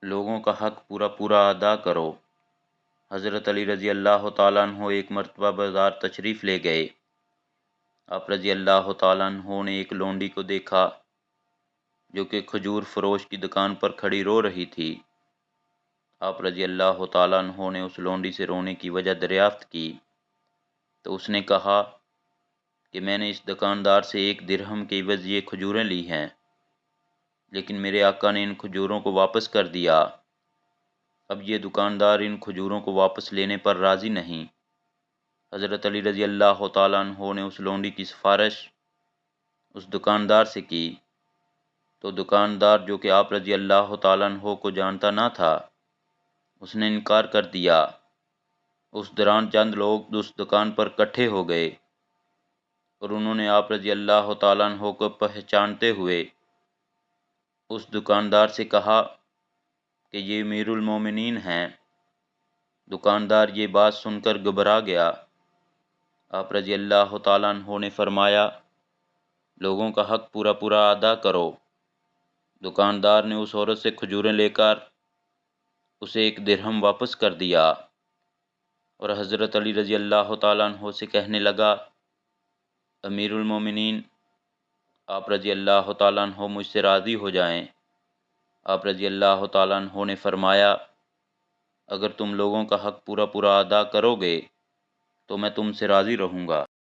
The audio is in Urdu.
لوگوں کا حق پورا پورا ادا کرو۔ حضرت علی رضی اللہ تعالیٰ عنہ ایک مرتبہ بازار تشریف لے گئے۔ آپ رضی اللہ تعالیٰ عنہ نے ایک لونڈی کو دیکھا جو کہ کھجور فروش کی دکان پر کھڑی رو رہی تھی۔ آپ رضی اللہ تعالیٰ عنہ نے اس لونڈی سے رونے کی وجہ دریافت کی تو اس نے کہا کہ میں نے اس دکاندار سے 1 درہم کے عوض یہ کھجوریں لی ہیں، لیکن میرے آقا نے ان کھجوروں کو واپس کر دیا۔ اب یہ دکاندار ان کھجوروں کو واپس لینے پر راضی نہیں۔ حضرت علی رضی اللہ تعالیٰ عنہ نے اس لونڈی کی سفارش اس دکاندار سے کی تو دکاندار، جو کہ آپ رضی اللہ تعالیٰ عنہ کو جانتا نہ تھا، اس نے انکار کر دیا۔ اس دوران چند لوگ اس دکان پر اکٹھے ہو گئے اور انہوں نے آپ رضی اللہ تعالیٰ عنہ کو پہچانتے ہوئے اس دکاندار سے کہا کہ یہ امیر المومنین ہیں۔ دکاندار یہ بات سن کر گھبرا گیا۔ آپ رضی اللہ تعالیٰ عنہ نے فرمایا، لوگوں کا حق پورا پورا ادا کرو۔ دکاندار نے اس عورت سے کھجوریں لے کر اسے 1 درہم واپس کر دیا اور حضرت علی رضی اللہ تعالیٰ عنہ سے کہنے لگا، امیر المومنین، آپ رضی اللہ تعالیٰ عنہ مجھ سے راضی ہو جائیں۔ آپ رضی اللہ تعالیٰ عنہ نے فرمایا، اگر تم لوگوں کا حق پورا پورا ادا کرو گے تو میں تم سے راضی رہوں گا۔